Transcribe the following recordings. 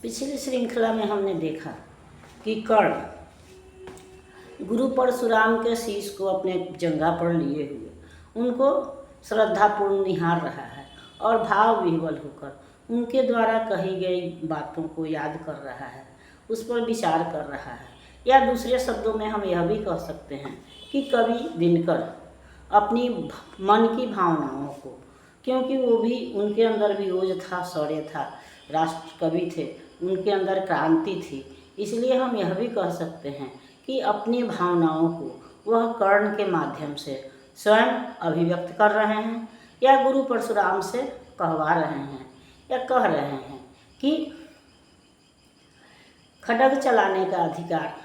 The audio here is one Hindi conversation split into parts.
पिछली श्रृंखला में हमने देखा कि कर्ण गुरु परशुराम के शीश को अपने जंघा पर लिए हुए उनको श्रद्धापूर्ण निहार रहा है और भाव विह्वल होकर उनके द्वारा कही गई बातों को याद कर रहा है, उस पर विचार कर रहा है। या दूसरे शब्दों में हम यह भी कह सकते हैं कि कवि दिनकर अपनी मन की भावनाओं को, क्योंकि वो भी उनके अंदर भी ओज था, शौर्य था, राष्ट्र कवि थे, उनके अंदर क्रांति थी, इसलिए हम यह भी कह सकते हैं कि अपनी भावनाओं को वह कर्ण के माध्यम से स्वयं अभिव्यक्त कर रहे हैं या गुरु परशुराम से कहवा रहे हैं या कह रहे हैं कि खड्ग चलाने का अधिकार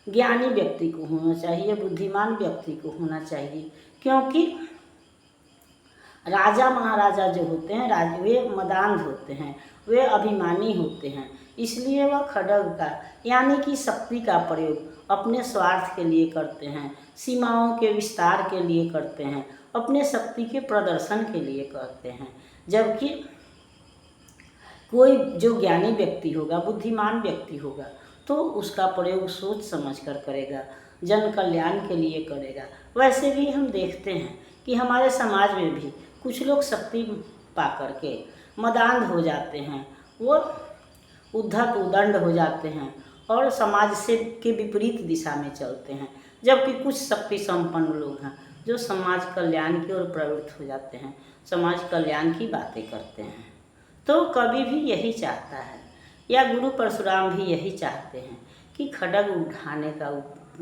ज्ञानी व्यक्ति को होना चाहिए, बुद्धिमान व्यक्ति को होना चाहिए, क्योंकि राजा महाराजा जो होते हैं वे मदान्ध होते हैं, वे अभिमानी होते हैं, इसलिए वह खड्ग का यानी कि शक्ति का प्रयोग अपने स्वार्थ के लिए करते हैं, सीमाओं के विस्तार के लिए करते हैं, अपने शक्ति के प्रदर्शन के लिए करते हैं। जबकि कोई जो ज्ञानी व्यक्ति होगा, बुद्धिमान व्यक्ति होगा, तो उसका प्रयोग सोच समझ कर करेगा, जन कल्याण के लिए करेगा। वैसे भी हम देखते हैं कि हमारे समाज में भी कुछ लोग शक्ति पा करके मदान्ध हो जाते हैं, वो उद्धत उदंड हो जाते हैं और समाज से के विपरीत दिशा में चलते हैं। जबकि कुछ शक्ति संपन्न लोग हैं जो समाज कल्याण की ओर प्रवृत्त हो जाते हैं, समाज कल्याण की बातें करते हैं। तो कवि भी यही चाहता है या गुरु परशुराम भी यही चाहते हैं कि खड्ग उठाने का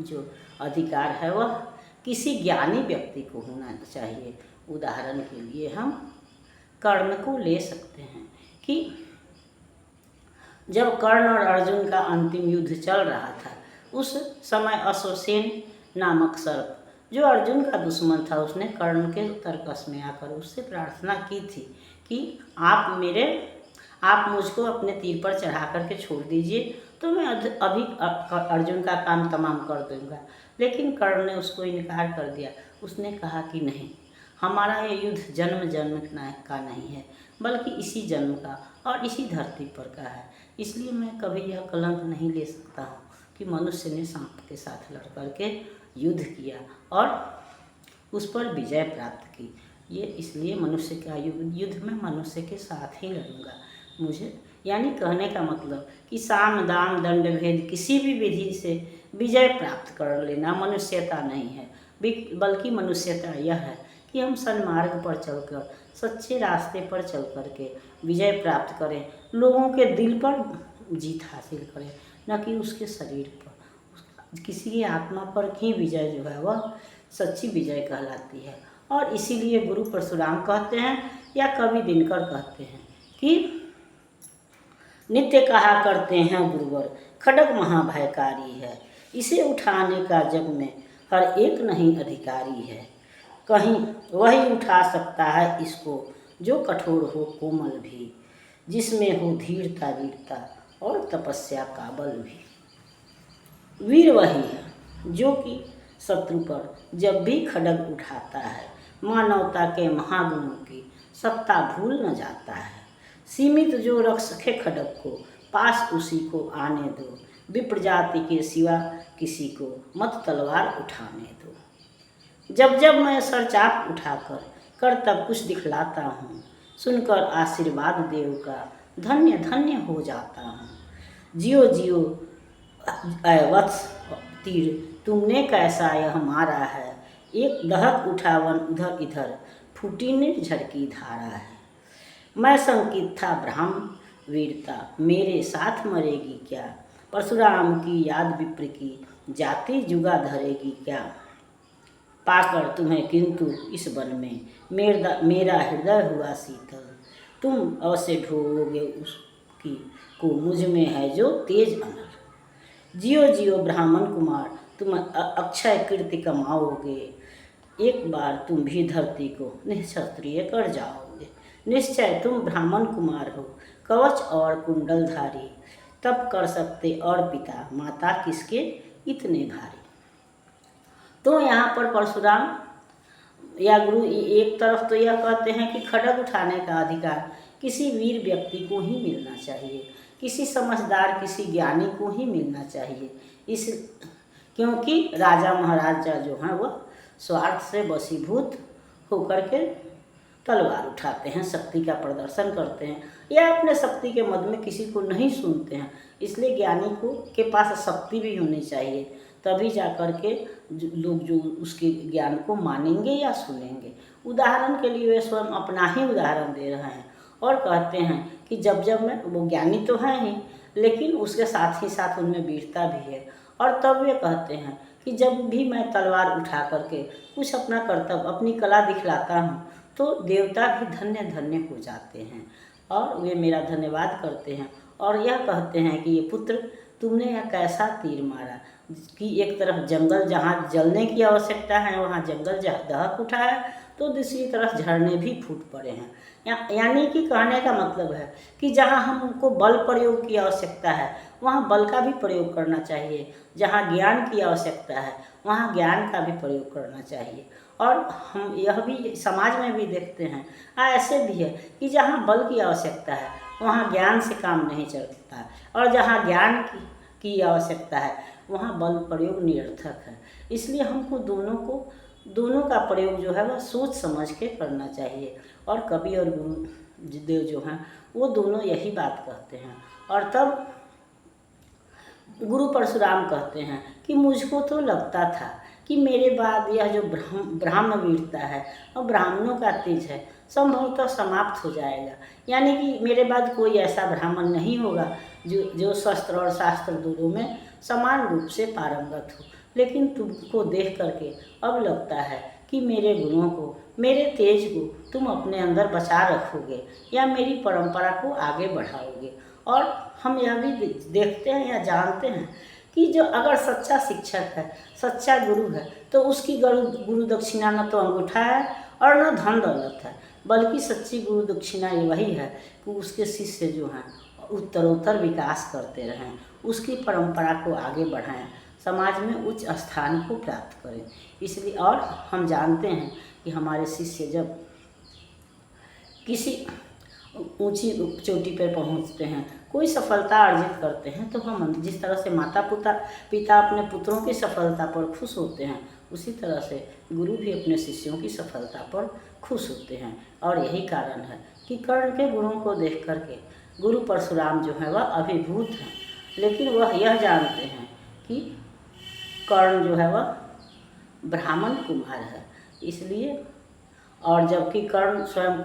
जो अधिकार है वह किसी ज्ञानी व्यक्ति को होना चाहिए। उदाहरण के लिए हम कर्ण को ले सकते हैं कि जब कर्ण और अर्जुन का अंतिम युद्ध चल रहा था, उस समय अश्वसेन नामक सर्प जो अर्जुन का दुश्मन था, उसने कर्ण के तर्कस में आकर उससे प्रार्थना की थी कि आप मुझको अपने तीर पर चढ़ा करके छोड़ दीजिए तो मैं अभी अर्जुन का काम तमाम कर दूंगा। लेकिन कर्ण ने उसको इनकार कर दिया। उसने कहा कि नहीं, हमारा ये युद्ध जन्म जन्म का नहीं है, बल्कि इसी जन्म का और इसी धरती पर का है। इसलिए मैं कभी यह कलंक नहीं ले सकता हूँ कि मनुष्य ने सांप के साथ लड़ करके युद्ध किया और उस पर विजय प्राप्त की। ये इसलिए मनुष्य का युद्ध में मनुष्य के साथ ही लड़ूंगा। मुझे यानी कहने का मतलब कि साम दाम दंड भेद किसी भी विधि से विजय प्राप्त कर लेना मनुष्यता नहीं है, बल्कि मनुष्यता यह है कि हम सन्मार्ग पर चलकर, सच्चे रास्ते पर चल करके विजय प्राप्त करें, लोगों के दिल पर जीत हासिल करें, न कि उसके शरीर पर। किसी की आत्मा पर ही विजय जो है वह सच्ची विजय कहलाती है। और इसीलिए गुरु परशुराम कहते हैं या कवि दिनकर कहते हैं कि नित्य कहा करते हैं गुरुवर, खड्ग महाभयकारी है, इसे उठाने का जग में हर एक नहीं अधिकारी है। कहीं वही उठा सकता है इसको जो कठोर हो कोमल भी, जिसमें हो धीरता वीरता और तपस्या का बल भी। वीर वही है जो कि शत्रु पर जब भी खड्ग उठाता है, मानवता के महागुणों की सत्ता भूल न जाता है। सीमित जो रख सके खड्ग को, पास उसी को आने दो, विप्र जाति के सिवा किसी को मत तलवार उठाने दो। जब जब मैं सर चाप उठाकर कर तब कुछ दिखलाता हूँ, सुनकर आशीर्वाद देव का धन्य धन्य हो जाता हूँ। जियो जियो वत्स तीर तुमने कैसा यह मारा है, एक दहक उठा वन उधर इधर फूटी निर्झर की धारा है। मैं संकित था ब्राह्म वीरता, मेरे साथ मरेगी क्या, परशुराम की याद विप्र की जाति जुगा धरेगी क्या। पाकर तुम्हें किंतु इस वन में मेरा हृदय हुआ शीतल, तुम अवश्य ढोओगे उसकी को मुझ में है जो तेज अनल। जियो जियो ब्राह्मण कुमार, तुम अक्षय कीर्ति कमाओगे, एक बार तुम भी धरती को निःक्षत्रिय कर जाओगे। निश्चय तुम ब्राह्मण कुमार हो, कवच और कुंडलधारी, तब कर सकते और पिता माता किसके इतने भारी। तो यहाँ पर परशुराम या गुरु एक तरफ तो यह कहते हैं कि खड्ग उठाने का अधिकार किसी वीर व्यक्ति को ही मिलना चाहिए, किसी समझदार, किसी ज्ञानी को ही मिलना चाहिए। इस क्योंकि राजा महाराजा जो हैं वह स्वार्थ से वशीभूत होकर के तलवार उठाते हैं, शक्ति का प्रदर्शन करते हैं या अपने शक्ति के मद में किसी को नहीं सुनते हैं। इसलिए ज्ञानी को के पास शक्ति भी होनी चाहिए, तभी जा कर के लोग जो उसके ज्ञान को मानेंगे या सुनेंगे। उदाहरण के लिए वे स्वयं अपना ही उदाहरण दे रहे हैं और कहते हैं कि जब जब मैं, वो ज्ञानी तो हैं ही लेकिन उसके साथ ही साथ उनमें वीरता भी है, और तब वे कहते हैं कि जब भी मैं तलवार उठा करके कुछ अपना कर्तव्य, अपनी कला दिखलाता हूँ तो देवता भी धन्य धन्य हो जाते हैं और वे मेरा धन्यवाद करते हैं और यह कहते हैं कि ये पुत्र तुमने यह कैसा तीर मारा कि एक तरफ जंगल जहाँ जलने की आवश्यकता है वहाँ जंगल दहक उठा है, तो दूसरी तरफ झरने भी फूट पड़े हैं। यानी कि कहने का मतलब है कि जहाँ हमको बल प्रयोग की आवश्यकता है वहाँ बल का भी प्रयोग करना चाहिए, जहाँ ज्ञान की आवश्यकता है वहाँ ज्ञान का भी प्रयोग करना चाहिए। और हम यह भी समाज में भी देखते हैं, ऐसे भी है कि जहाँ बल की आवश्यकता है वहाँ ज्ञान से काम नहीं चलता, और जहाँ ज्ञान की आवश्यकता है वहाँ बल प्रयोग निरर्थक है। इसलिए हमको दोनों का प्रयोग जो है वह सोच समझ के करना चाहिए। और कवि और गुरुदेव जो हैं वो दोनों यही बात कहते हैं। और तब गुरु परशुराम कहते हैं कि मुझको तो लगता था कि मेरे बाद यह जो ब्राह्मण वीरता है और ब्राह्मणों का तेज है संभवतः समाप्त हो जाएगा, यानी कि मेरे बाद कोई ऐसा ब्राह्मण नहीं होगा जो शस्त्र और शास्त्र दोनों में समान रूप से पारंगत हो। लेकिन तुमको देख करके अब लगता है कि मेरे गुणों को, मेरे तेज को तुम अपने अंदर बचा रखोगे या मेरी परंपरा को आगे बढ़ाओगे। और हम यह भी देखते हैं या जानते हैं कि जो अगर सच्चा शिक्षक है, सच्चा गुरु है, तो उसकी गुरु दक्षिणा न तो अंगूठा है और न धन दौलत है, बल्कि सच्ची गुरु दक्षिणा ये वही है कि उसके शिष्य जो हैं उत्तरोत्तर विकास करते रहें, उसकी परंपरा को आगे बढ़ाएं, समाज में उच्च स्थान को प्राप्त करें। इसलिए और हम जानते हैं कि हमारे शिष्य जब किसी ऊंची चोटी पर पहुंचते हैं, कोई सफलता अर्जित करते हैं, तो हम जिस तरह से माता पिता अपने पुत्रों की सफलता पर खुश होते हैं, उसी तरह से गुरु भी अपने शिष्यों की सफलता पर खुश होते हैं। और यही कारण है कि कर्ण के गुणों को देख करके गुरु परशुराम जो है वह अभिभूत हैं, लेकिन वह यह जानते हैं कि कर्ण जो है वह ब्राह्मण कुमार है। इसलिए और जबकि कर्ण स्वयं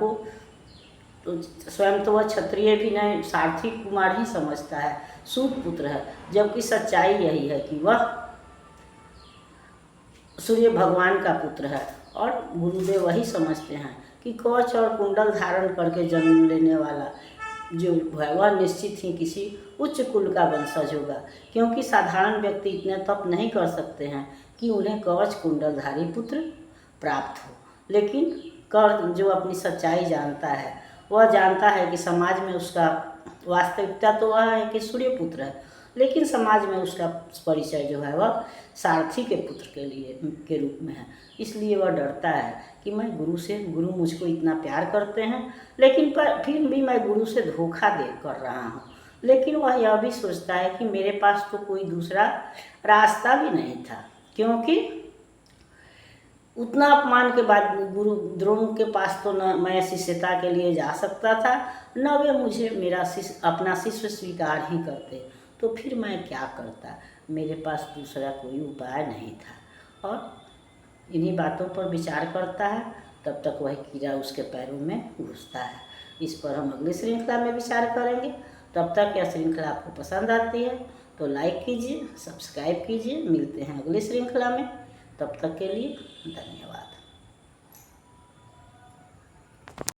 तो वह क्षत्रिय भी नहीं, सारथी कुमार ही समझता है, सूत पुत्र है, जबकि सच्चाई यही है कि वह सूर्य भगवान का पुत्र है। और गुरुदेव वही समझते हैं कि कवच और कुंडल धारण करके जन्म लेने वाला जो है वह निश्चित ही किसी उच्च कुल का वंशज होगा, क्योंकि साधारण व्यक्ति इतने तप नहीं कर सकते हैं कि उन्हें कवच कुंडलधारी पुत्र प्राप्त हो। लेकिन कर्ण जो अपनी सच्चाई जानता है, वह जानता है कि समाज में उसका वास्तविकता तो वह है कि सूर्य पुत्र है, लेकिन समाज में उसका परिचय जो है वह सारथी के पुत्र के रूप में है। इसलिए वह डरता है कि गुरु मुझको इतना प्यार करते हैं, लेकिन फिर भी मैं गुरु से धोखा कर रहा हूँ। लेकिन वह यह भी सोचता है कि मेरे पास तो कोई दूसरा रास्ता भी नहीं था, क्योंकि उतना अपमान के बाद गुरु द्रोण के पास तो न मैं शिष्यता के लिए जा सकता था, न वे मुझे अपना शिष्य स्वीकार ही करते, तो फिर मैं क्या करता, मेरे पास दूसरा कोई उपाय नहीं था। और इन्हीं बातों पर विचार करता है, तब तक वह कीड़ा उसके पैरों में घुसता है। इस पर हम अगली श्रृंखला में विचार करेंगे। तब तक यह श्रृंखला आपको पसंद आती है तो लाइक कीजिए, सब्सक्राइब कीजिए। मिलते हैं अगली श्रृंखला में, तब तक के लिए धन्यवाद।